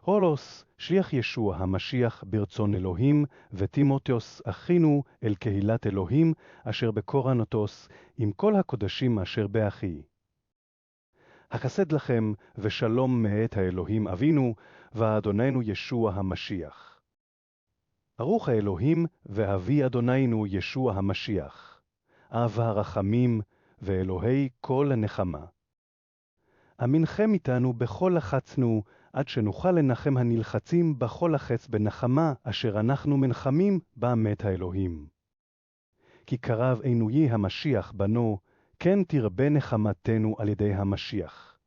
פאולוס, שליח ישוע המשיח ברצון אלוהים, וטימותאוס אחינו אל קהילת אלוהים, אשר בקורנתוס, עם כל הקודשים אשר באחי. החסד לכם ושלום מאת האלוהים אבינו, ואדוננו ישוע המשיח. ברוך האלוהים ואבי אדוננו ישוע המשיח, אב הרחמים ואלוהי כל הנחמה. אמינכם איתנו בכל לחצנו, עד שנוכל לנחם הנלחצים בכל החץ בנחמה, אשר אנחנו מנחמים בה מאת האלוהים. כי קרב עינויי המשיח בנו, כן תרבה נחמתנו על ידי המשיח.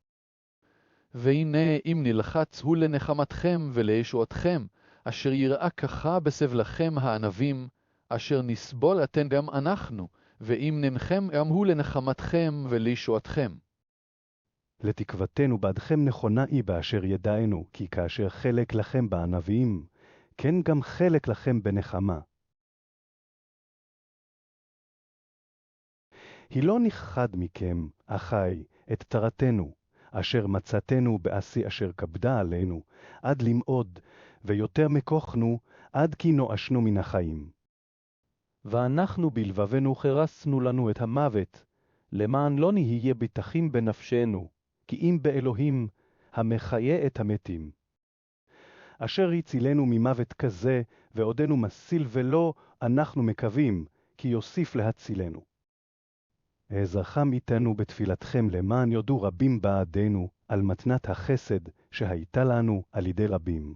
והנה אם נלחץ הוא לנחמתכם ולישועתכם, אשר יראה ככה בסבלכם הענבים, אשר נסבול אתן גם אנחנו, ואם ננחם גם הוא לנחמתכם ולישועתכם. לתקוותנו בעדכם נכונה היא באשר ידענו, כי כאשר חלק לכם בענבים, כן גם חלק לכם בנחמה. היא לא נכחד מכם, אחי, את תרתנו, אשר מצאתנו בעשי אשר כבדה עלינו, עד למעוד, ויותר מכוחנו, עד כי נואשנו מן החיים. ואנחנו בלבבנו חרסנו לנו את המוות, למען לא נהיה ביטחים בנפשנו, כי אם באלוהים המחיה את המתים. אשר הצילנו ממוות כזה, ועודנו מסיל ולא, אנחנו מקווים, כי יוסיף להצילנו. העזרכם איתנו בתפילתכם למען יודו רבים בעדנו על מתנת החסד שהייתה לנו על ידי רבים.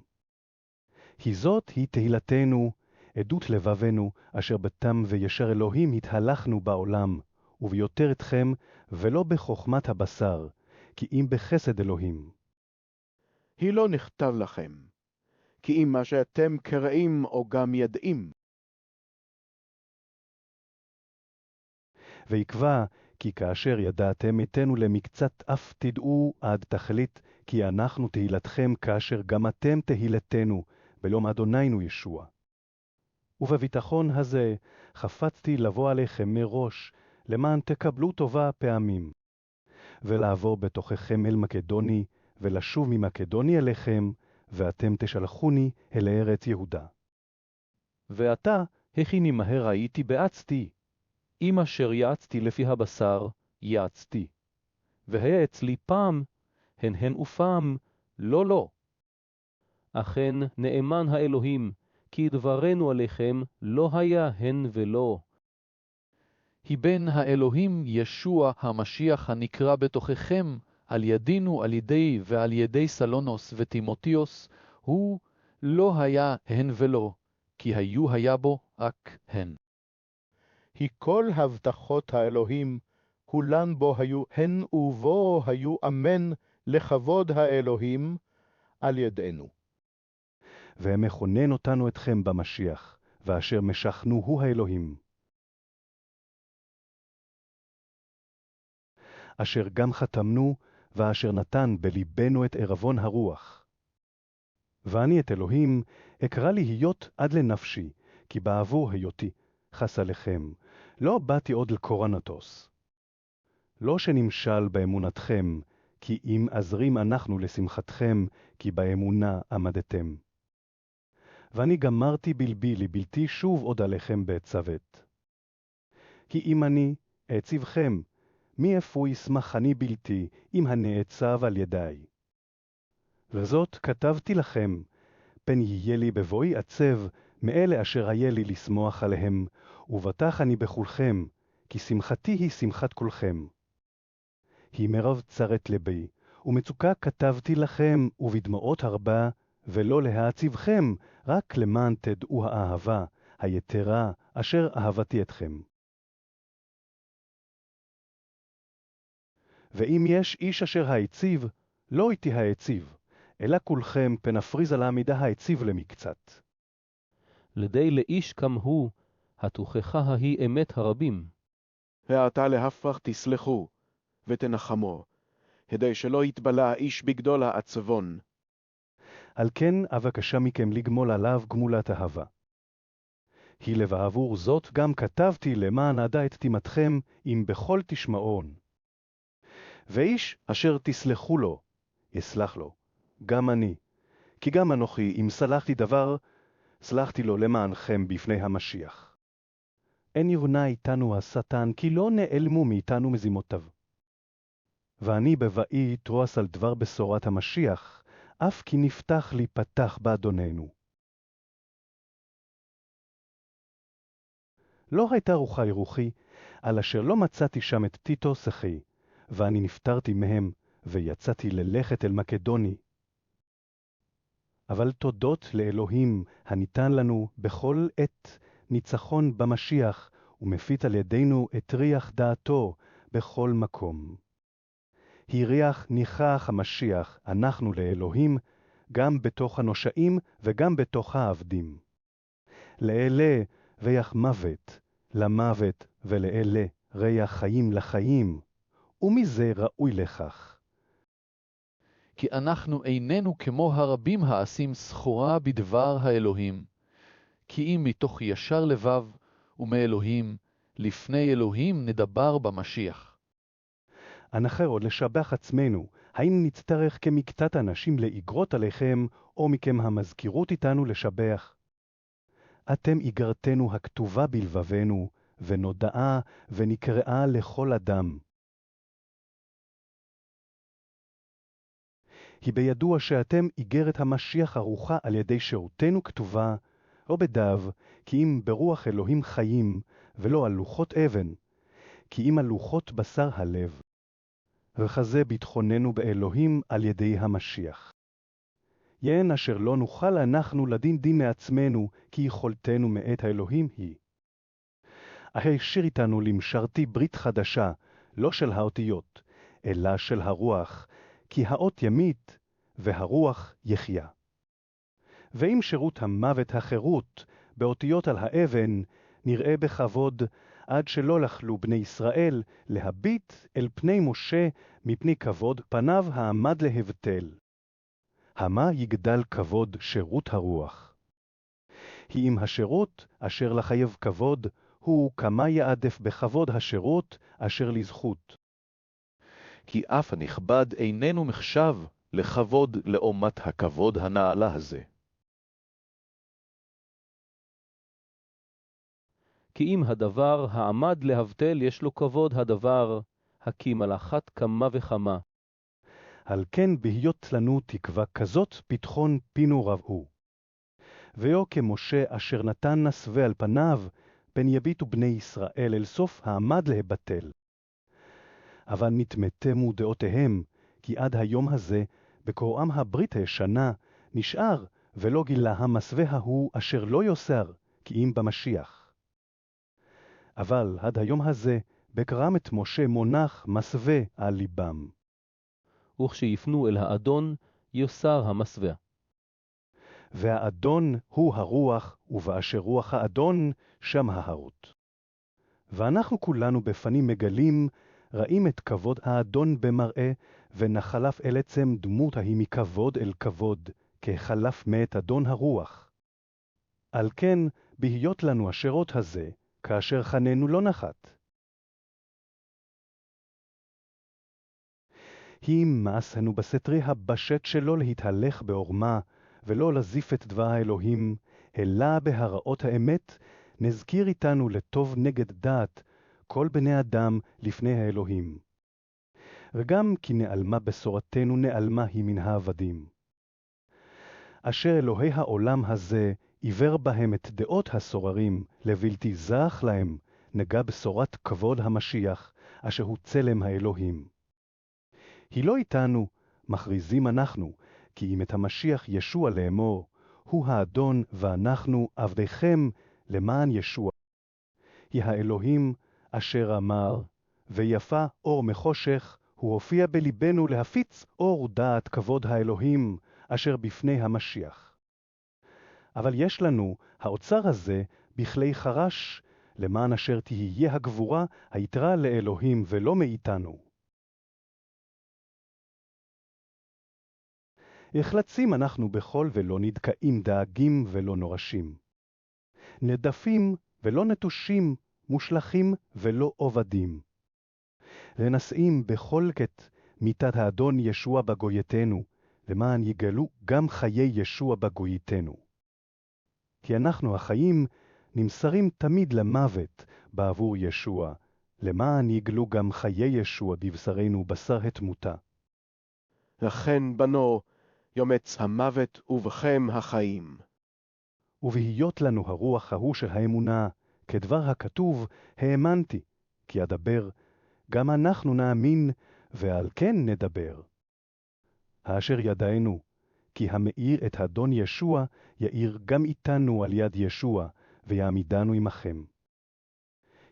היא זאת היא תהילתנו, עדות לבבנו, אשר בתם וישר אלוהים התהלכנו בעולם, וביותר אתכם, ולא בחוכמת הבשר, כי אם בחסד אלוהים. היא לא נכתב לכם, כי אם מה שאתם קראים או גם ידעים. ויקבע, כי כאשר ידעתם איתנו למקצת אף תדעו עד תכלית, כי אנחנו תהילתכם כאשר גם אתם תהילתנו, בלום אדוננו ישוע. ובביטחון הזה חפצתי לבוא עליכם מראש, למען תקבלו טובה פעמים, ולעבור בתוככם אל מקדוני, ולשוב ממקדוני אליכם, ואתם תשלחוני אל ארץ יהודה. ועתה, הכיני מהר הייתי בעצתי, אם אשר יעצתי לפי הבשר, יעצתי. והיה אצלי פעם, הן ופעם, לא. אכן נאמן האלוהים, כי דברנו עליכם לא היה הן ולא. היא בן האלוהים ישוע המשיח הנקרא בתוככם, על ידינו על ידי ועל ידי סלונוס וטימותאוס, הוא לא היה הן ולא, כי היה בו רק הן. היא כל הבטחות האלוהים, כולן בו היו הן ובו היו אמן לכבוד האלוהים על ידינו. ומכונן אותנו אתכם במשיח, ואשר משכנו הוא האלוהים. אשר גם חתמנו, ואשר נתן בליבנו את ערבון הרוח. ואני את אלוהים אקרא להיות עד לנפשי, כי בעבור היותי חס עליכם, לא באתי עוד לקורנתוס. לא שנמשל באמונתכם, כי אם עזרים אנחנו לשמחתכם, כי באמונה עמדתם. ואני גמרתי בלבי לבלתי שוב עוד עליכם בהצוות. כי אם אני אעציבכם, מי אפוא ישמח אני בלתי, אם הנעצב על ידי. וזאת כתבתי לכם, פן יהיה לי בבואי עצב, מאלה אשר היה לי לשמוח עליהם, ובטח אני בכולכם, כי שמחתי היא שמחת כולכם. היא מרב צרת לבי, ומצוקה כתבתי לכם, ובדמעות הרבה, ולא להעציבכם, רק למען תדעו האהבה, היתרה, אשר אהבתי אתכם. ואם יש איש אשר העציב, לא איתי העציב, אלא כולכם פן אפריז על העמידה העציב למקצת. לדי לאיש כמהו, התוכחה ההיא אמת הרבים. ועתה להפך תסלחו ותנחמו, כדי שלא יתבלע האיש בגדול העצבון. על כן אבקשה מכם לגמול עליו גמולת אהבה. היא לבעבור זאת גם כתבתי למען עדה את תימתכם, אם בכל תשמעון. ואיש אשר תסלחו לו, יסלח לו, גם אני, כי גם אנוכי, אם סלחתי דבר, סלחתי לו למענכם בפני המשיח. אין יבנה איתנו השטן, כי לא נעלמו מאיתנו מזימותיו. ואני בבאי תרועס על דבר בשורת המשיח, אף כי נפתח לי פתח באדוננו. לא הייתה רוחי, על אשר לא מצאתי שם את טיטוס אחי, ואני נפטרתי מהם, ויצאתי ללכת אל מקדוני. אבל תודות לאלוהים הניתן לנו בכל עת ניצחון במשיח, ומפיץ על ידינו את ריח דעתו בכל מקום. הריח ניחח המשיח, אנחנו לאלוהים, גם בתוך הנושאים וגם בתוך העבדים. לאלה ריח מוות, למוות, ולאלה ריח חיים לחיים, ומזה ראוי לכך. כי אנחנו איננו כמו הרבים העשים סחורה בדבר האלוהים. כי אם מתוך ישר לבב ומאלוהים, לפני אלוהים נדבר במשיח. אנחר עוד לשבח עצמנו, האם נצטרך כמקצת אנשים לאגרות עליכם, או מכם המזכירות איתנו לשבח? אתם איגרתנו הכתובה בלבבנו, ונודעה ונקראה לכל אדם. היא בידוע שאתם איגרת המשיח ארוחה על ידי שירותנו כתובה, או בדב, כי אם ברוח אלוהים חיים, ולא על לוחות אבן, כי אם על לוחות בשר הלב. וכזה ביטחוננו באלוהים על ידי המשיח. יען אשר לא נוכל אנחנו לדין דין מעצמנו, כי יכולתנו מאת האלוהים היא. הישיר איתנו למשרתי ברית חדשה, לא של האותיות, אלא של הרוח, כי האות ימית, והרוח יחיה. ואם שירות המוות החירות, באותיות על האבן, נראה בכבוד, עד שלא לחלו בני ישראל להביט אל פני משה מפני כבוד פניו העמד להבטל. המה יגדל כבוד שירות הרוח. כי אם השירות אשר לחייב כבוד, הוא כמה יעדף בכבוד השירות אשר לזכות. כי אף הנכבד איננו מחשב לכבוד לעומת הכבוד הנעלה הזה. כי אם הדבר העמד להבטל יש לו כבוד הדבר, הקים על אחת כמה וכמה. על כן בהיות לנו תקווה כזאת פתחון פינו רב הוא. ואו כמשה אשר נתן נסווה על פניו, פן יביטו בני ישראל אל סוף העמד להבטל. אבל נתמתמו דעותיהם, כי עד היום הזה, בקוראם הברית הישנה, נשאר ולא גילה המסווה ההוא אשר לא יוסר, כי אם במשיח. אבל עד היום הזה, בקרם את משה מונח מסווה על ליבם. וכשיפנו אל האדון, יוסר המסווה. והאדון הוא הרוח, ובאשר רוח האדון, שם ההרות. ואנחנו כולנו בפנים מגלים, ראים את כבוד האדון במראה, ונחלף אל עצם דמות ההיא מכבוד אל כבוד, כחלף מאת אדון הרוח. על כן, בהיות לנו השירות הזה, כאשר חננו לא נחת. היא מעשנו בסתרי הבשת שלא להתהלך בעורמה, ולא לזיף את דבר האלוהים, אלא בהראות האמת, נזכיר איתנו לטוב נגד דעת, כל בני אדם לפני האלוהים. וגם כי נעלמה בשורתנו נעלמה היא מן העבדים. אשר אלוהי העולם הזה עיוור בהם את דעות הסוררים, לבלתי זך להם, נגע בשורת כבוד המשיח, אשר הוא צלם האלוהים. היא לא איתנו, מכריזים אנחנו, כי אם את המשיח ישוע לאמור, הוא האדון ואנחנו עבדיכם למען ישוע. היא האלוהים אשר אמר, ויפה אור מחושך, הוא הופיע בליבנו להפיץ אור דעת כבוד האלוהים, אשר בפני המשיח. אבל יש לנו, האוצר הזה, בכלי חרש, למען אשר תהיה הגבורה, היתרה לאלוהים ולא מאיתנו. החלצים אנחנו בכל ולא נדכאים, דאגים ולא נורשים. נדפים ולא נטושים, מושלחים ולא עובדים. ונשאים בכל קט מיתת האדון ישוע בגויתנו, למען יגלו גם חיי ישוע בגוייתנו. כי אנחנו החיים נמסרים תמיד למוות בעבור ישוע, למען יגלו גם חיי ישוע בבשרנו בשר התמותה. לכן בנו יומץ המוות ובכם החיים. ובהיות לנו הרוח ההוא של האמונה, כדבר הכתוב, האמנתי, כי אדבר, גם אנחנו נאמין, ועל כן נדבר. האשר ידענו, כי המאיר את אדון ישוע, יאיר גם איתנו על יד ישוע, ויעמידנו עמכם.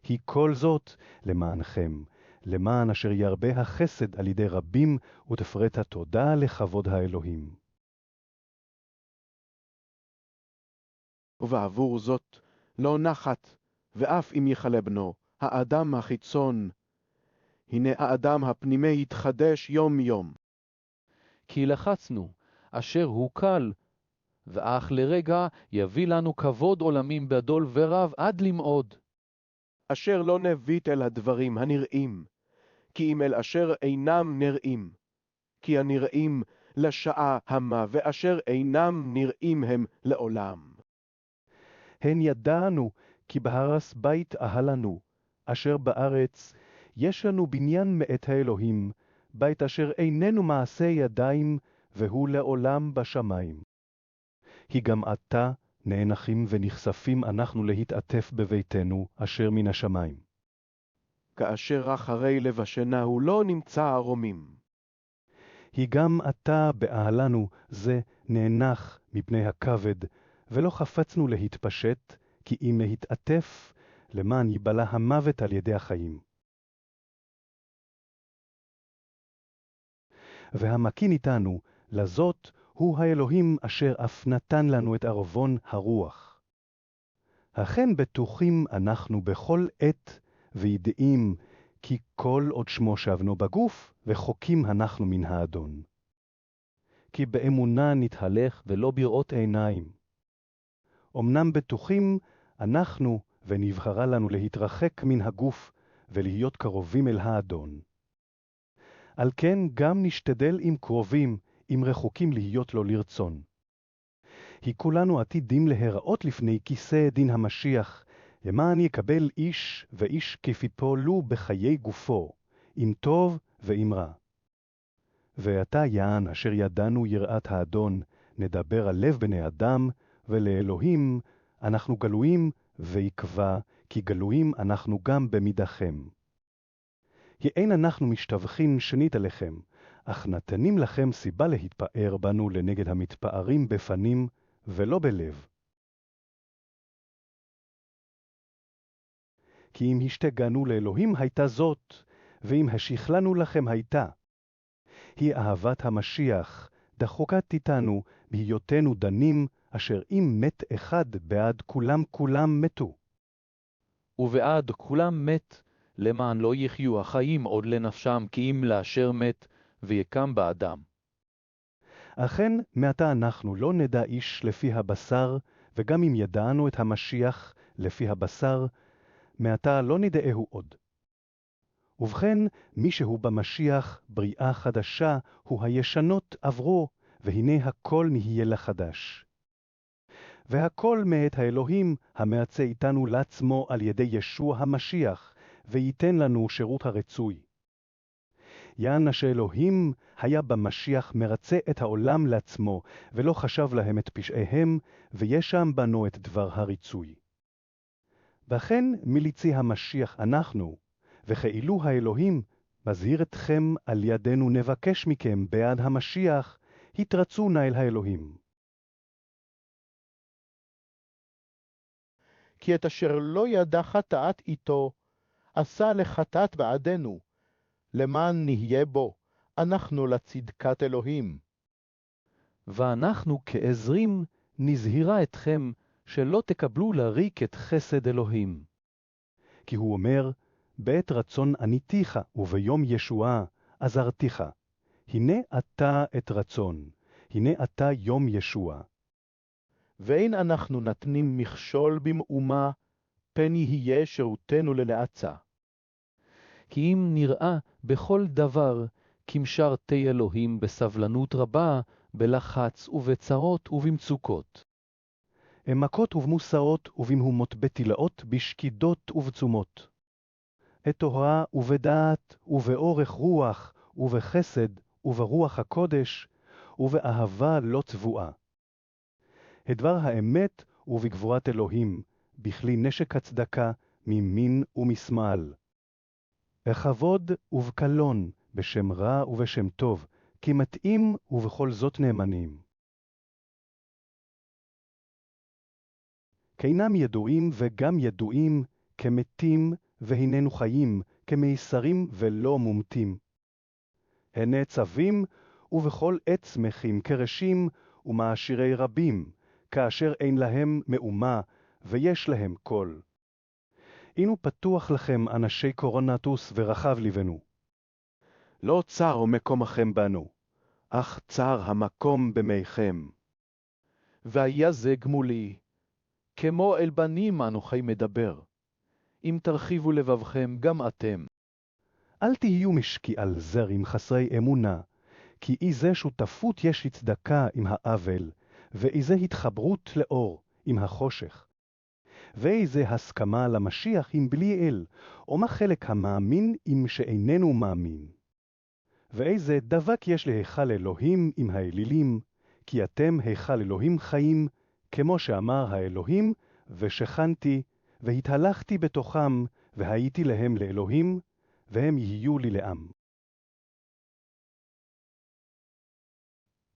היא כל זאת למענכם, למען אשר ירבה החסד על ידי רבים, ותפרט התודה לכבוד האלוהים. ובעבור זאת לא נחת, ואף אם יחלה בנו, האדם החיצון, הנה האדם הפנימי יתחדש יום יום. כי לחצנו, אשר הוא קל, ואך לרגע יביא לנו כבוד עולמים גדול ורב עד למאוד. אשר לא נביט אל הדברים הנראים, כי אם אל אשר אינם נראים. כי הנראים לשעה המה, ואשר אינם נראים הם לעולם. הן ידענו, כי בהרס בית אהלנו, אשר בארץ יש לנו בניין מאת האלוהים, בית אשר איננו מעשה ידיים, והוא לעולם בשמיים. היא גם עתה נאנחים ונחשפים אנחנו להתעטף בביתנו, אשר מן השמיים. כאשר אחרי לבשנה הוא לא נמצא ערומים. היא גם עתה באהלנו זה נאנח מפני הכבד, ולא חפצנו להתפשט, כי אם להתעטף, למען ייבלע המוות על ידי החיים. והמקין איתנו, לזאת הוא האלוהים אשר אף נתן לנו את ערבון הרוח. אכן בטוחים אנחנו בכל עת, וידעים כי כל עוד שמו שבנו בגוף, וחוקים אנחנו מן האדון. כי באמונה נתהלך ולא בראות עיניים. אמנם בטוחים אנחנו, ונבחרה לנו להתרחק מן הגוף, ולהיות קרובים אל האדון. על כן גם נשתדל עם קרובים, עם רחוקים להיות לו לרצון. היא כולנו עתידים להיראות לפני כיסא דין המשיח, למען יקבל איש ואיש כפי פעלו בחיי גופו, אם טוב ואם רע. ועתה יען אשר ידענו יראת האדון, נדבר על לב בני אדם, ולאלוהים אנחנו גלויים, ויקבע כי גלויים אנחנו גם במידכם. אין אנחנו משתבחים שנית עליכם, אך נתנים לכם סיבה להתפאר בנו לנגד המתפארים בפנים ולא בלב. כי אם השתגענו לאלוהים הייתה זאת, ואם השכלנו לכם הייתה. היא אהבת המשיח, דחוקת איתנו בהיותנו דנים, אשר אם מת אחד בעד כולם מתו. ובעד כולם מת, למען לא יחיו החיים עוד לנפשם, כי אם לאשר מת, ויקם באדם. אכן, מעתה אנחנו לא נדע איש לפי הבשר, וגם אם ידענו את המשיח לפי הבשר, מעתה לא נדעהו עוד. ובכן, מי שהוא במשיח, בריאה חדשה, הוא הישנות עברו, והנה הכל נהיה לחדש. והכל מאת האלוהים, המעצה איתנו לעצמו על ידי ישוע המשיח, וייתן לנו שירות הרצוי. יען שאלוהים היה במשיח מרצה את העולם לעצמו, ולא חשב להם את פשעיהם, ויש שם בנו את דבר הריצוי. וכן מליצי המשיח אנחנו, וכאילו האלוהים מזהיר אתכם על ידינו נבקש מכם בעד המשיח, התרצו נא אל האלוהים. כי את אשר לא ידע חטאת איתו, עשה לחטאת בעדנו, למען נהיה בו, אנחנו לצדקת אלוהים. ואנחנו כעזרים נזהירה אתכם, שלא תקבלו לריק את חסד אלוהים. כי הוא אומר, בעת רצון עניתיך, וביום ישועה עזרתיך. הנה אתה את רצון, הנה אתה יום ישוע. ואין אנחנו נתנים מכשול במאומה, פן יהיה שירותנו לנאצה. כי אם נראה בכל דבר, כמשרתי אלוהים בסבלנות רבה, בלחץ ובצרות ובמצוקות. במכות ובמוסרות ובמהומות בתלאות, בשקידות ובצומות. בתורה ובדעת ובאורך רוח ובחסד וברוח הקודש ובאהבה לא תבואה. הדבר האמת ובגבורת אלוהים, בכלי נשק הצדקה ממין ומשמאל. בכבוד ובקלון, בשם רע ובשם טוב, כי מתאים ובכל זאת נאמנים. כאינם ידועים וגם ידועים, כמתים והננו חיים, כמייסרים ולא מומתים. הנה צווים ובכל עת שמחים כרשים ומעשירי רבים, כאשר אין להם מאומה ויש להם קול. אינו פתוח לכם אנשי קורונטוס ורחב לבנו. לא צר מקומכם בנו, אך צר המקום במיכם. והיה זה גמולי, כמו אל בנים אנוכי מדבר. אם תרחיבו לבבכם גם אתם. אל תהיו משקיעל זרים חסרי אמונה, כי איזה שותפות יש לצדקה עם העוול, ואיזה התחברות לאור עם החושך. ואיזה הסכמה למשיח עם בלי אל, או מה חלק המאמין עם שאיננו מאמין. ואיזה דבק יש להיכל אלוהים עם האלילים, כי אתם היכל אלוהים חיים, כמו שאמר האלוהים, ושכנתי, והתהלכתי בתוכם, והייתי להם לאלוהים, והם יהיו לי לעם.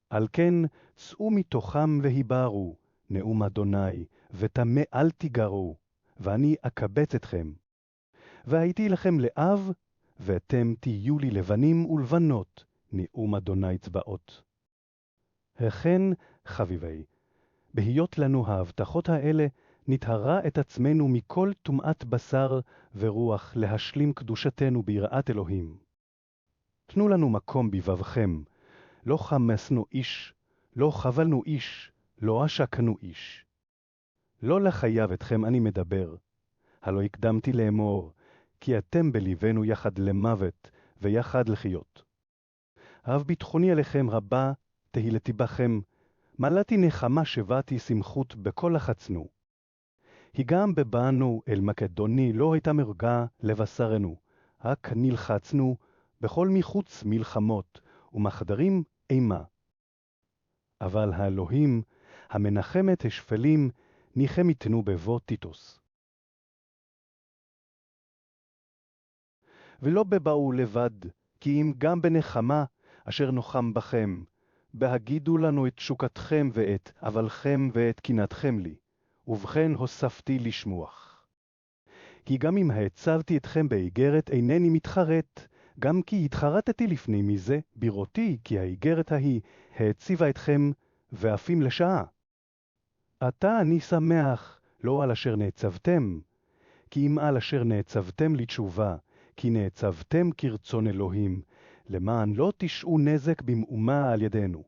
על כן, צאו מתוכם והיברו, נאום אדוני, וטמא אל תיגרו, ואני אקבץ אתכם. והייתי לכם לאב, ואתם תהיו לי לבנים ולבנות, נאום אדוני צבאות. וכן, חביבי, בהיות לנו ההבטחות האלה, נטהרה את עצמנו מכל טומאת בשר ורוח להשלים קדושתנו ביראת אלוהים. תנו לנו מקום בבבכם, לא חמסנו איש, לא חבלנו איש, לא עשקנו איש. לא לחייב אתכם אני מדבר, הלא הקדמתי לאמור, כי אתם בליבנו יחד למוות ויחד לחיות. אהב ביטחוני עליכם רבה, תהילתי בכם, מלאתי נחמה שבאתי שמחות בכל לחצנו. היגם בבאנו אל מקדוני לא הייתה מרגע לבשרנו, רק נלחצנו בכל מחוץ מלחמות ומחדרים אימה. אבל האלוהים, המנחם את השפלים, ניחם יתנו בבוא טיטוס. ולא בבאו לבד, כי אם גם בנחמה אשר נוחם בכם, בהגידו לנו את תשוקתכם ואת אבלכם ואת קנאתכם לי, ובכן הוספתי לשמוח. כי גם אם הצבתי אתכם באיגרת אינני מתחרט, גם כי התחרטתי לפני מזה, בראותי כי האיגרת ההיא הציבה אתכם ואפים לשעה. עתה אני שמח, לא על אשר נעצבתם, כי אם על אשר נעצבתם לתשובה, כי נעצבתם כרצון אלוהים, למען לא תשעו נזק במאומה על ידינו.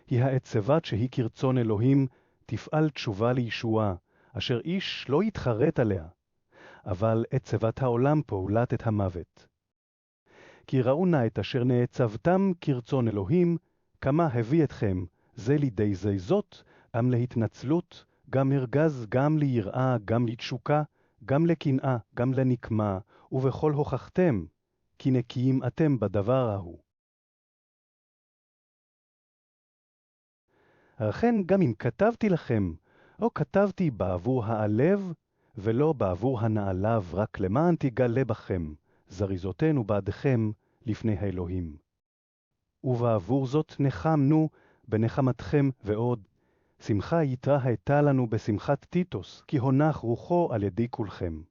היא העצבת שהיא כרצון אלוהים, תפעל תשובה לישועה, אשר איש לא יתחרט עליה, אבל עצבת העולם פעולת את המוות. כי ראו נא את אשר נעצבתם כרצון אלוהים, כמה הביא אתכם, זה לידי זה זאת, גם להתנצלות, גם הרגז, גם ליראה, גם לתשוקה, גם לקנאה, גם לנקמה, ובכל הוכחתם, כי נקיים אתם בדבר ההוא. לכן גם אם כתבתי לכם, או כתבתי בעבור העלב, ולא בעבור הנעלב, רק למען תגלה בכם, זריזותנו בעדכם לפני האלוהים. ובעבור זאת נחמנו בנחמתכם ועוד, שמחה יתרה הייתה לנו בשמחת טיטוס, כי הונח רוחו על ידי כולכם.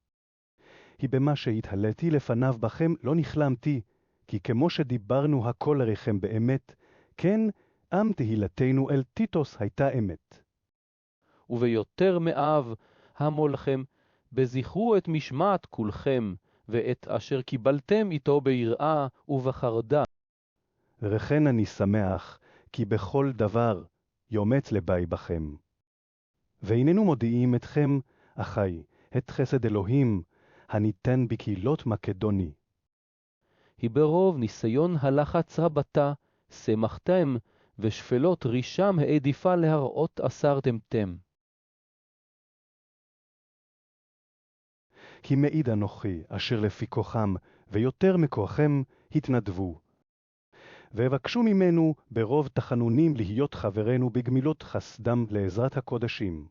היא במה שהתהלתי לפניו בכם לא נכלמתי, כי כמו שדיברנו הכל עריכם באמת, כן, עם תהילתנו אל טיטוס הייתה אמת. וביותר מאב המו לכם, בזכרו את משמעת כולכם, ואת אשר קיבלתם איתו ביראה ובחרדה. וכן אני שמח, כי בכל דבר יומץ לבי בכם. ואיננו מודיעים אתכם, אחי, את חסד אלוהים, הניתן בקהילות מקדוני. היא ברוב ניסיון הלחץ רבתה, שמחתם, ושפלות רישם העדיפה להראות אסרתם תם. כי מעיד אנוכי, אשר לפי כוחם, ויותר מכוחם, התנדבו. ובקשו ממנו ברוב תחנונים להיות חברנו בגמילות חסדם לעזרת הקודשים.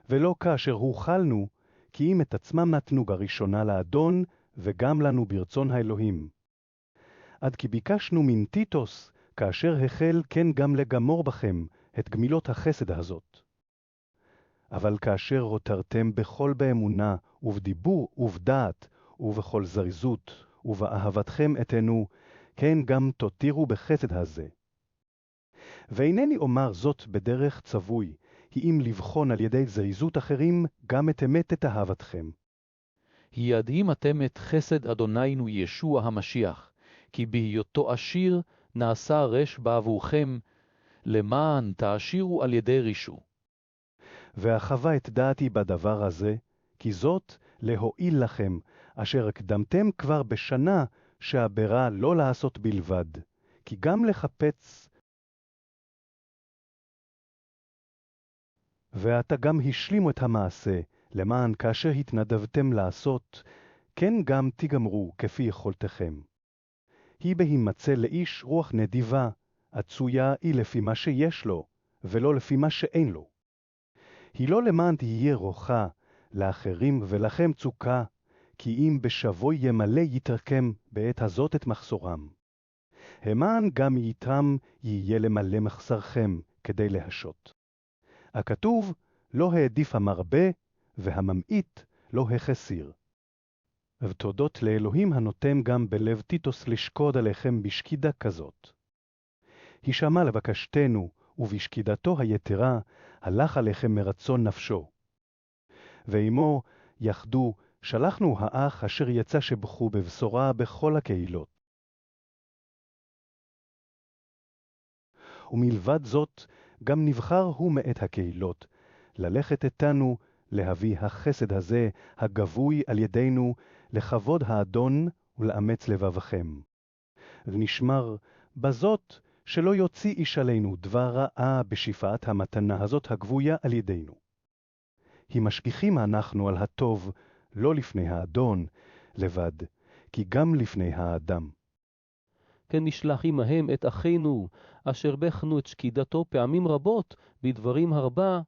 ולא כאשר הוכלנו, כי אם את עצמם נתנו בראשונה לאדון, וגם לנו ברצון האלוהים. עד כי ביקשנו מן טיטוס, כאשר החל כן גם לגמור בכם את גמילות החסד הזאת. אבל כאשר הותרתם בכל באמונה, ובדיבור ובדעת, ובכל זריזות, ובאהבתכם אתנו, כן גם תותירו בחסד הזה. ואינני אומר זאת בדרך צבוי, כי אם לבחון על ידי זריזות אחרים, גם את אהבתכם. ידעים אתם את חסד אדוננו ישוע המשיח, כי בהיותו עשיר נעשה רש בעבורכם, למען תעשירו על ידי רישו. ואחווה את דעתי בדבר הזה, כי זאת להועיל לכם, אשר הקדמתם כבר בשנה שהברא לא לעשות בלבד, כי גם לחפץ, ועתה גם השלימו את המעשה, למען כאשר התנדבתם לעשות, כן גם תגמרו כפי יכולתכם. היא בהימצא לאיש רוח נדיבה, עצויה היא לפי מה שיש לו, ולא לפי מה שאין לו. היא לא למען תהיה רוחה, לאחרים ולכם צוקה, כי אם בשבוי ימלא יתרקם בעת הזאת את מחסורם. המען גם איתם יהיה למלא מחסרכם כדי להשות. הכתוב לא העדיף המרבה, והממעיט לא החסיר. ותודות לאלוהים הנותם גם בלב טיטוס לשקוד עליכם בשקידה כזאת. הישמע לבקשתנו, ובשקידתו היתרה הלך עליכם מרצון נפשו. ועמו יחדו שלחנו האח אשר יצא שבחו בבשורה בכל הקהילות. ומלבד זאת, גם נבחר הוא מאת הקהילות, ללכת איתנו להביא החסד הזה, הגבוי על ידינו, לכבוד האדון ולאמץ לבבכם. ונשמר בזאת שלא יוציא איש עלינו דבר רעה בשפעת המתנה הזאת הגבויה על ידינו. היא משגיחים אנחנו על הטוב, לא לפני האדון לבד, כי גם לפני האדם. כן נשלח עמהם את אחינו, אשר בחנו את שקידתו פעמים רבות בדברים הרבה,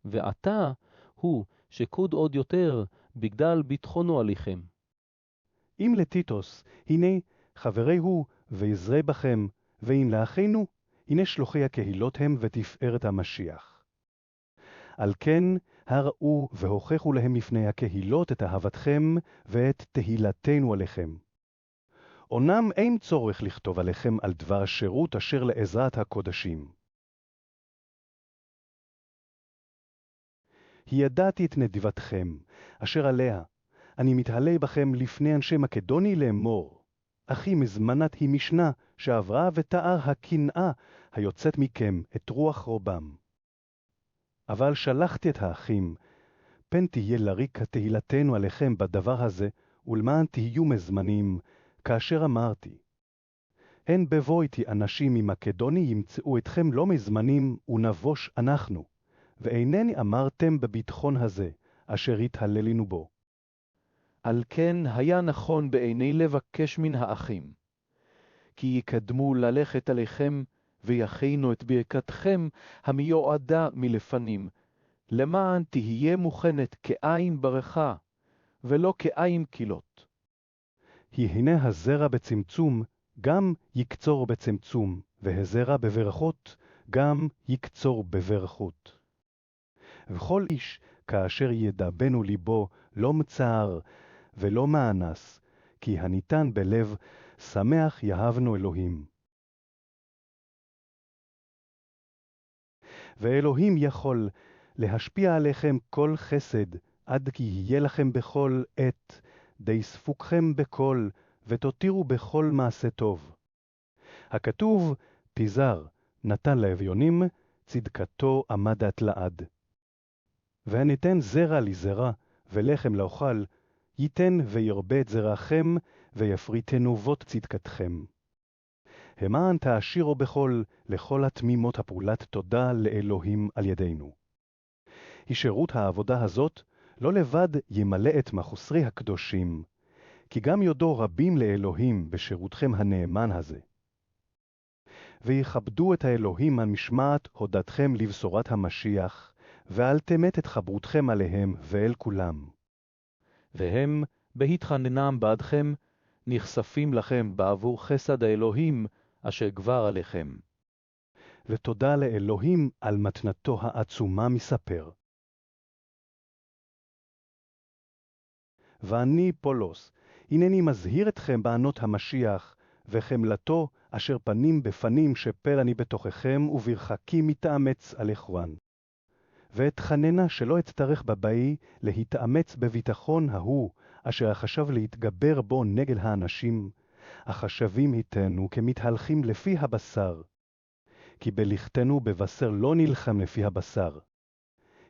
ועתה הוא שקוד עוד יותר בגדל ביטחונו עליכם. אם לטיטוס, הנה חברי הוא ויזרה בכם, ואם לאחינו, הנה שלוחי הקהילות הם ותפארת המשיח. על כן הראו והוכחו להם לפני הקהילות את אהבתכם ואת תהילתנו עליכם. אומנם אין צורך לכתוב עליכם על דבר שירות אשר לעזרת הקודשים. ידעתי את נדיבתכם, אשר עליה אני מתהלה בכם לפני אנשי מקדוני לאמור. אחי מזמנת היא משנה שעברה ותאר הקנאה היוצאת מכם את רוח רובם. אבל שלחתי את האחים, פן תהיה לריקה תהילתנו עליכם בדבר הזה, ולמען תהיו מזמנים, כאשר אמרתי. הן בבואתי אנשים ממקדוני ימצאו אתכם לא מזמנים, ונבוש אנחנו, ואינני אמרתם בביטחון הזה, אשר התהללינו בו. על כן היה נכון בעיני לבקש מן האחים, כי יקדמו ללכת עליכם, ויכינו את ברכתכם המיועדה מלפנים, למען תהיה מוכנת כעין ברכה, ולא כעין קילות. הנה הזרע בצמצום, גם יקצור בצמצום, והזרע בברכות, גם יקצור בברכות. וכל איש, כאשר ידבנו ליבו, לא מצער ולא מאנס, כי הניתן בלב, שמח יהבנו אלוהים. ואלוהים יכול להשפיע עליכם כל חסד, עד כי יהיה לכם בכל עת, די ספוקכם בכל, ותותירו בכל מעשה טוב. הכתוב, פיזר, נתן לאביונים, צדקתו עמדת לעד. והניתן זרע לזרע, ולחם לאוכל, ייתן וירבה את זרעכם, ויפרי תנובות צדקתכם. המען תעשירו לכל התמימות הפעולת תודה לאלוהים על ידינו. הישרות העבודה הזאת לא לבד ימלא את מחוסרי הקדושים, כי גם יודו רבים לאלוהים בשירותכם הנאמן הזה. ויכבדו את האלוהים על משמעת הודתכם לבשורת המשיח, ואל תמת את חברותכם עליהם ואל כולם. והם, בהתחננם בעדכם, נחשפים לכם בעבור חסד האלוהים אשר גבר עליכם. ותודה לאלוהים על מתנתו העצומה מספר. ואני פולוס, הנני מזהיר אתכם בענות המשיח, וחמלתו אשר פנים בפנים שפר אני בתוככם, וברחקי מתאמץ על איכרן. ואתחננה שלא אצטרך בבאי להתאמץ בביטחון ההוא, אשר החשב להתגבר בו נגד האנשים, החשבים איתנו כמתהלכים לפי הבשר. כי בלכתנו בבשר לא נלחם לפי הבשר.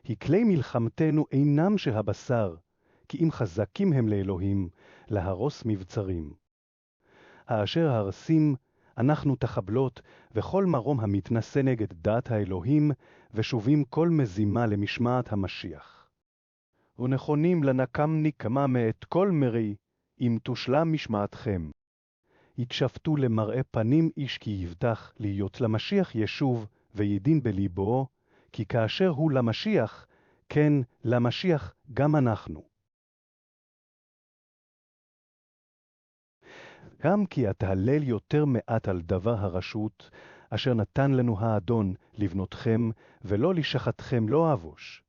כי כלי מלחמתנו אינם של הבשר, כי אם חזקים הם לאלוהים, להרוס מבצרים. האשר הרסים, אנחנו תחבלות, וכל מרום המתנשא נגד דת האלוהים, ושובים כל מזימה למשמעת המשיח. ונכונים לנקם נקמה מאת כל מרי, אם תושלם משמעתכם. התשפטו למראה פנים איש כי יבטח להיות למשיח ישוב וידין בליבו, כי כאשר הוא למשיח, כן למשיח גם אנחנו. גם כי אתהלל יותר מעט על דבר הרשות, אשר נתן לנו האדון לבנותכם, ולא לשחתכם לא אבוש.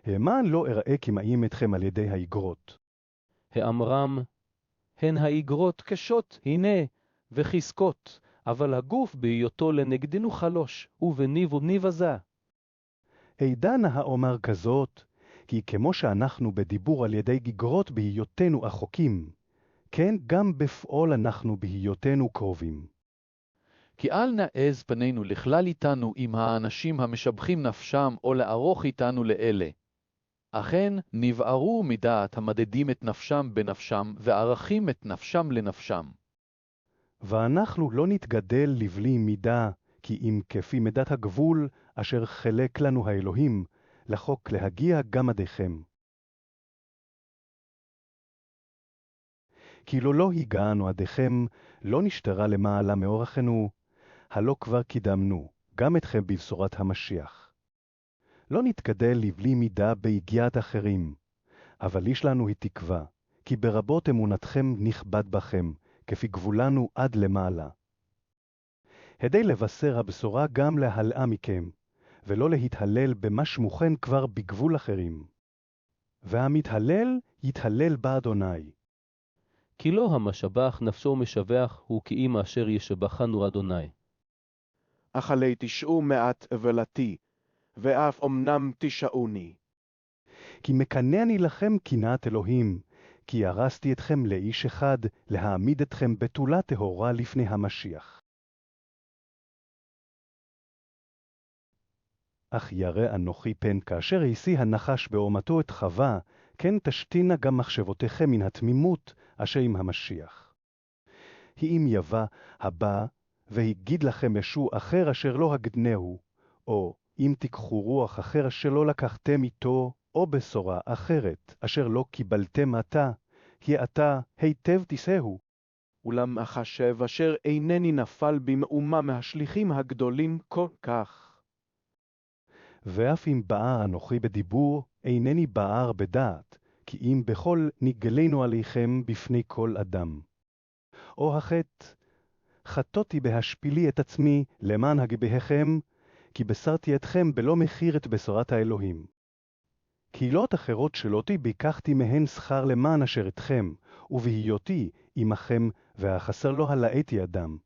המען לא אראה כמאים אתכם על ידי האגרות. האמרם, הן האגרות קשות, הנה, וחזקות, אבל הגוף בהיותו לנגדנו חלוש, ובניב וניב עזה. עידן האומר כזאת, כי כמו שאנחנו בדיבור על ידי גגרות בהיותנו אחוקים, כן גם בפעול אנחנו בהיותנו קרובים. כי אל נעז פנינו לכלל איתנו עם האנשים המשבחים נפשם, או לערוך איתנו לאלה. אכן נבערו מדעת המדדים את נפשם בנפשם, וערכים את נפשם לנפשם. ואנחנו לא נתגדל לבלי מידה, כי אם כפי מידת הגבול, אשר חלק לנו האלוהים, לחוק להגיע גם עדיכם. כי לא הגענו עדיכם, לא נשתרה למעלה מאורחנו, הלא כבר קידמנו, גם אתכם בבשורת המשיח. לא נתגדל לבלי מידה בהגיעת אחרים, אבל יש לנו תקווה, כי ברבות אמונתכם נכבד בכם, כפי גבולנו עד למעלה. הדי לבשר הבשורה גם להלאה מכם, ולא להתהלל במה שמוכן כבר בגבול אחרים. והמתהלל יתהלל באדוני. כי לא המשבח נפשו משבח, הוא כי אם אשר ישבחנו אדוני. אך עלי תשעו מעט אבלתי, ואף אמנם תשעוני. כי מקנא אני לכם קנאת אלוהים, כי הרסתי אתכם לאיש אחד, להעמיד אתכם בתולה טהורה לפני המשיח. אך ירא אנוכי פן כאשר השיא הנחש באומתו את חווה, כן תשתינה גם מחשבותיכם מן התמימות אשר עם המשיח. כי אם יבא הבא, והגיד לכם ישוע אחר אשר לא הגדנהו, או אם תיקחו רוח אחר אשר לא לקחתם איתו, או בשורה אחרת אשר לא קיבלתם עתה, כי עתה היטב תישאו. אולם החשב אשר אינני נפל במאומה מהשליחים הגדולים כל כך. ואף אם בער אנוכי בדיבור, אינני בער בדעת, כי אם בכל נגלנו עליכם בפני כל אדם. או החטא, חטאתי בהשפילי את עצמי למען הגבהכם, כי בסרתי אתכם בלא מחיר את בשורת האלוהים. קהילות אחרות שלותי ביקחתי מהן שכר למען אשר אתכם, ובהיותי עמכם, והחסר לא הלאתי אדם.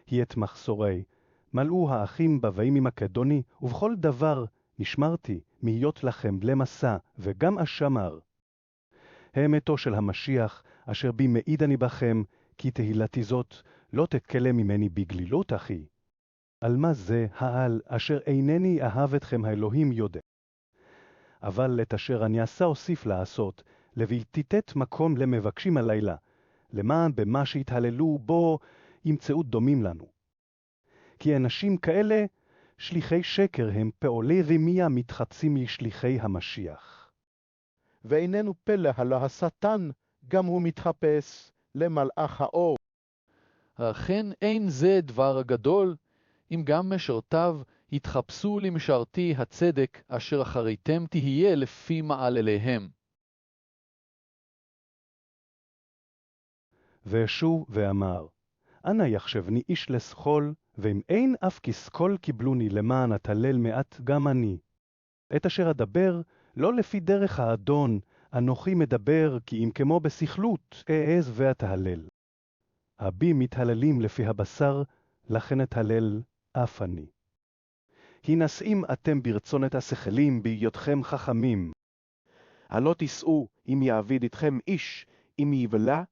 היא את מחסורי, מלאו האחים בבאים ממקדוני, ובכל דבר נשמרתי מהיות לכם למסע, וגם אשמר. האמתו של המשיח, אשר בי מעיד אני בכם, כי תהילתי זאת לא תקלה ממני בגלילות אחי. על מה זה העל אשר אינני אהב אתכם האלוהים יודע. אבל את אשר אני עשה אוסיף לעשות, לבלתי תת מקום למבקשים הלילה, למען במה שהתהללו בו ימצאו דומים לנו. כי אנשים כאלה, שליחי שקר הם פעולי רמיה מתחצים לשליחי המשיח. ואיננו פלא הלא השטן, גם הוא מתחפש למלאך האור. אכן אין זה דבר גדול, אם גם משרתיו יתחפשו למשרתי הצדק, אשר אחריתם תהיה לפי מעלליהם. וישוב ואמר, אנא יחשבני איש לסכול, ואם אין אף כסכול קיבלוני למען אתהלל מעט גם אני. את אשר אדבר, לא לפי דרך האדון, אנוכי מדבר, כי אם כמו בסכלות, אעז ואתהלל. הבי מתהללים לפי הבשר, לכן אתהלל אף אני. הנשאים אתם ברצון את השכלים, בהיותכם חכמים. הלא תישאו אם יעביד אתכם איש, אם יבלע,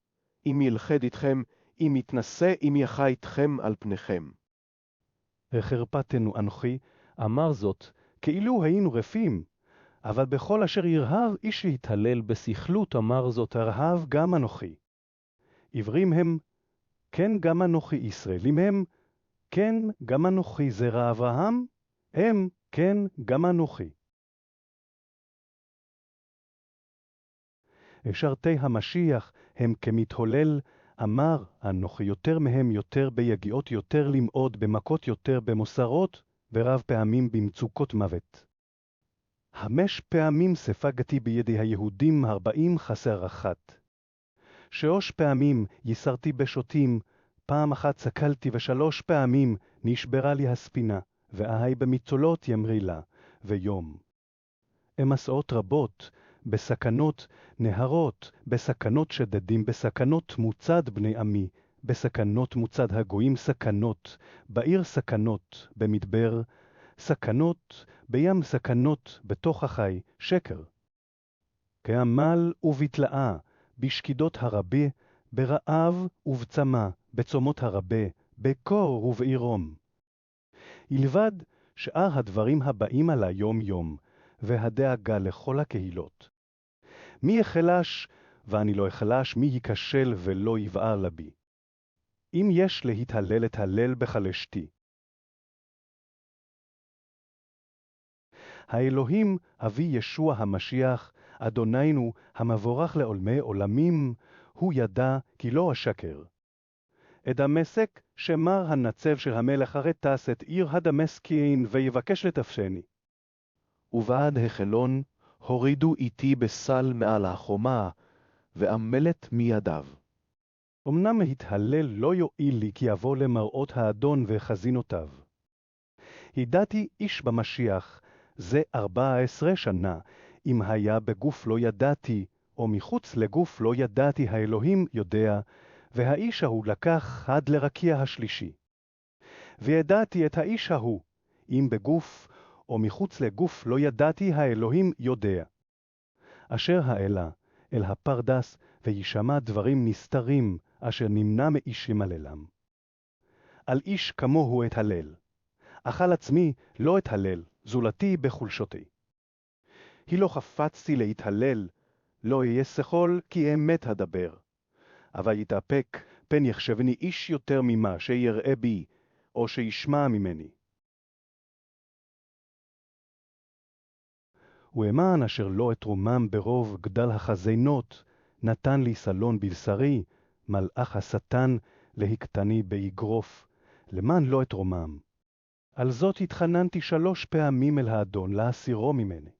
אם ילכד אתכם, אם יתנשא, אם יחה אתכם על פניכם. החרפתנו אנוכי, אמר זאת, כאילו היינו רפים, אבל בכל אשר ירהב איש שהתהלל בסכלות, אמר זאת הרהב גם אנוכי. עברים הם, כן גם אנוכי. ישראלים הם, כן גם אנוכי. זרע אברהם, הם, כן גם אנוכי. אשרתי המשיח הם כמתהולל, אמר אנוכי יותר מהם, יותר ביגיעות, יותר למעוד, במכות יותר, במוסרות, ורב פעמים במצוקות מוות. 5 פעמים ספגתי בידי היהודים, 40 חסר אחת. 3 פעמים ייסרתי בשוטים, פעם אחת סקלתי, ו3 פעמים נשברה לי הספינה, ואהי במצולות ימרי לה, ויום. מסעות רבות, בסכנות נהרות, בסכנות שדדים, בסכנות מוצד בני עמי, בסכנות מוצד הגויים סכנות, בעיר סכנות, במדבר, סכנות, בים סכנות, בתוך החי, שקר. כעמל ובתלאה, בשקידות הרבה, ברעב ובצמא, בצומות הרבה, בקור ובעירום. ילבד שאר הדברים הבאים על היום יום, והדאגה לכל הקהילות. מי יחלש, ואני לא יחלש, מי ייכשל ולא יבער לבי. אם יש להתהלל, אתהלל בחלשתי. האלוהים אבי ישוע המשיח, אדוננו המבורך לעולמי עולמים, הוא ידע כי לא אשקר. אדמשק שמר הנצב של המלך הרטס את עיר הדמשקיין, ויבקש לתפשני. ובעד החלון הורידו איתי בסל מעל החומה, ועמלת מידיו. אמנם התהלל לא יועיל לי, כי אבוא למראות האדון וחזינותיו. ידעתי איש במשיח, זה 14 שנה, אם היה בגוף לא ידעתי, או מחוץ לגוף לא ידעתי, האלוהים יודע, והאיש ההוא לקח עד לרקיע השלישי. וידעתי את האיש ההוא, אם בגוף או מחוץ לגוף לא ידעתי, האלוהים יודע. אשר האלה אל הפרדס, וישמע דברים נסתרים, אשר נמנע מאיש ימללם. על איש כמוהו אתהלל, אך על עצמי לא אתהלל, זולתי בחולשותי. היא לא חפצתי להתהלל, לא אהיה שכול, כי אמת הדבר. אבל יתאפק, פן יחשבני איש יותר ממה שיראה בי, או שישמע ממני. ואמן אשר לא אתרומם ברוב גדל החזינות, נתן לי סלון בבשרי, מלאך השטן להקטני באגרוף, למען לא אתרומם. על זאת התחננתי 3 פעמים אל האדון להסירו ממני.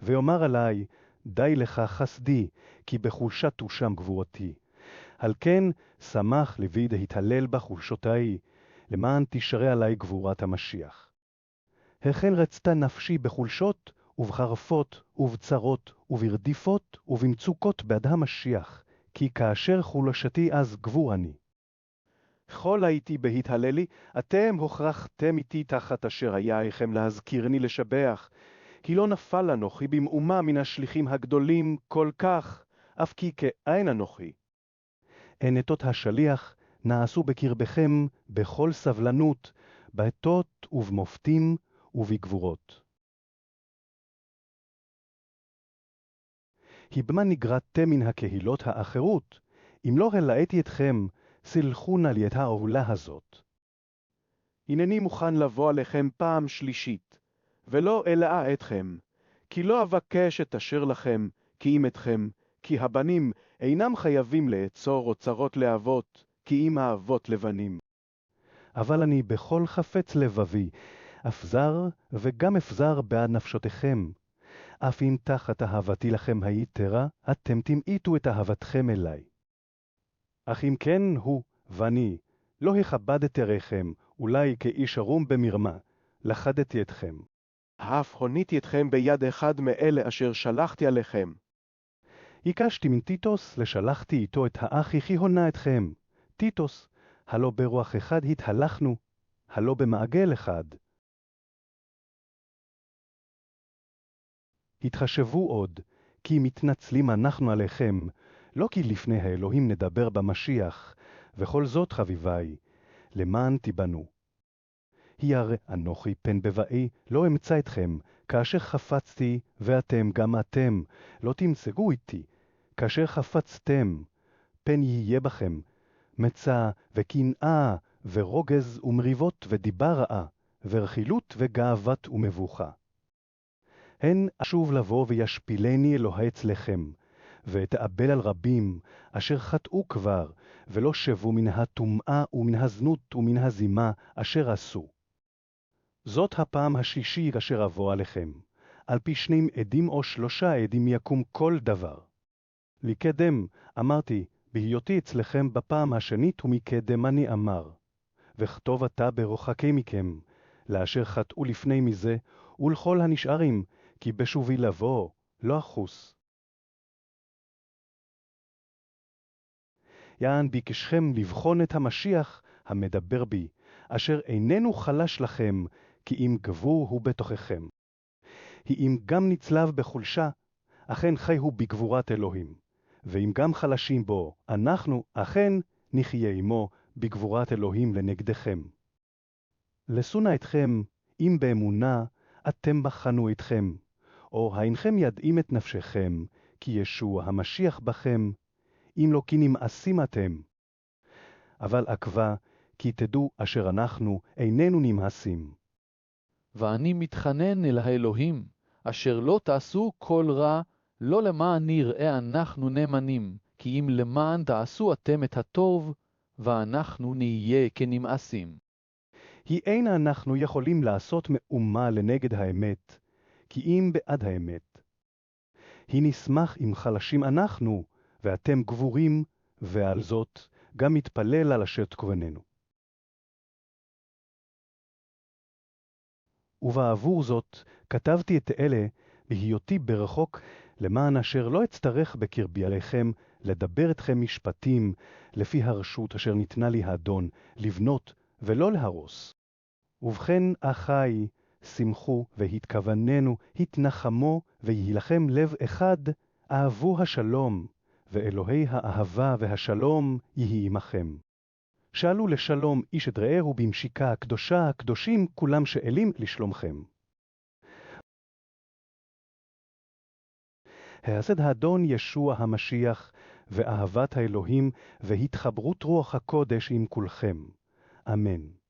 ואומר עלי, די לך חסדי, כי בחולשת תושם גבורתי. על כן שמח לבי להתהלל בחולשותי, למען תשרה עלי גבורת המשיח. החל רצתה נפשי בחולשות ובחרפות ובצרות וברדיפות ובמצוקות בעד המשיח, כי כאשר חולשתי אז גבור אני. כל הייתי בהתהללי, אתם הוכרחתם איתי תחת אשר היה עליכם להזכירני לשבח, כי לא נפל אנוכי במאומה מן השליחים הגדולים כל כך, אף כי כאין אנוכי. ענתות השליח נעשו בקרבכם בכל סבלנות, בעתות ובמופתים ובגבורות. כי במה נגרעתם מן הקהילות האחרות, אם לא הלאיתי אתכם, סלחו נא לי את העולה הזאת. הנני מוכן לבוא עליכם פעם שלישית, ולא אלאה אתכם, כי לא אבקש את אשר לכם, כי אם אתכם, כי הבנים אינם חייבים לאצור אוצרות לאבות, כי אם האבות לבנים. אבל אני בכל חפץ לבבי, אפזר וגם אפזר בעד נפשותיכם. אף אם תחת אהבתי לכם היתרה, אתם תמעיטו את אהבתכם אליי. אך אם כן הוא, ואני, לא הכבדתי עריכם, אולי כאיש ערום במרמה, לכדתי אתכם. אף הוניתי אתכם ביד אחד מאלה אשר שלחתי עליכם. הקשתי מן טיטוס, לשלחתי איתו את האחי כי הונה אתכם. טיטוס, הלא ברוח אחד התהלכנו, הלא במעגל אחד. התחשבו עוד, כי מתנצלים אנחנו עליכם, לא כי לפני האלוהים נדבר במשיח, וכל זאת חביבי, למען תיבנו. היא הרי אנוכי פן בבאי לא אמצא אתכם, כאשר חפצתי, ואתם גם אתם, לא תמצגו איתי, כאשר חפצתם, פן יהיה בכם, מצא וקנאה ורוגז ומריבות ודיבה רעה, ורכילות וגאוות ומבוכה. הן אשוב לבוא וישפילני אלוהי אצלכם, ואתאבל על רבים, אשר חטאו כבר, ולא שבו מן הטומאה ומן הזנות ומן הזימה, אשר עשו. זאת הפעם השישי אשר אבוא עליכם, על פי 2 עדים או 3 עדים יקום כל דבר. לקדם, אמרתי, בהיותי אצלכם בפעם השנית ומקדם אני אמר, וכתוב אתה ברוחקי מכם, לאשר חטאו לפני מזה, ולכל הנשארים, כי בשובי לבוא, לא אחוס. יען ביקשכם לבחון את המשיח המדבר בי, אשר איננו חלש לכם, כי אם גבור הוא בתוככם. כי אם גם נצלב בחולשה, אכן חי הוא בגבורת אלוהים. ואם גם חלשים בו, אנחנו אכן נחיה עמו בגבורת אלוהים לנגדכם. לשונה אתכם, אם באמונה, אתם בחנו אתכם, או האינכם ידעים את נפשכם, כי ישוע המשיח בכם, אם לא כי נמאסים אתם. אבל עקבה, כי תדעו אשר אנחנו איננו נמאסים. ואני מתחנן אל האלוהים, אשר לא תעשו כל רע, לא למען נראה אנחנו נאמנים, כי אם למען תעשו אתם את הטוב, ואנחנו נהיה כנמאסים. כי אין אנחנו יכולים לעשות מאומה לנגד האמת, כי אם בעד האמת. היא נשמח אם חלשים אנחנו, ואתם גבורים, ועל זאת גם מתפלל על אשר תכווננו. ובעבור זאת כתבתי את אלה בהיותי ברחוק, למען אשר לא אצטרך בקרבי עליכם לדבר אתכם משפטים, לפי הרשות אשר ניתנה לי האדון, לבנות ולא להרוס. ובכן אחי, שמחו והתכווננו, התנחמו ויהי לכם לב אחד, אהבו השלום, ואלוהי האהבה והשלום יהי עמכם. שאלו לשלום איש את רעהו במשיקה הקדושה, הקדושים כולם שאלים לשלומכם. העשד האדון ישוע המשיח, ואהבת האלוהים, והתחברות רוח הקודש עם כולכם. אמן.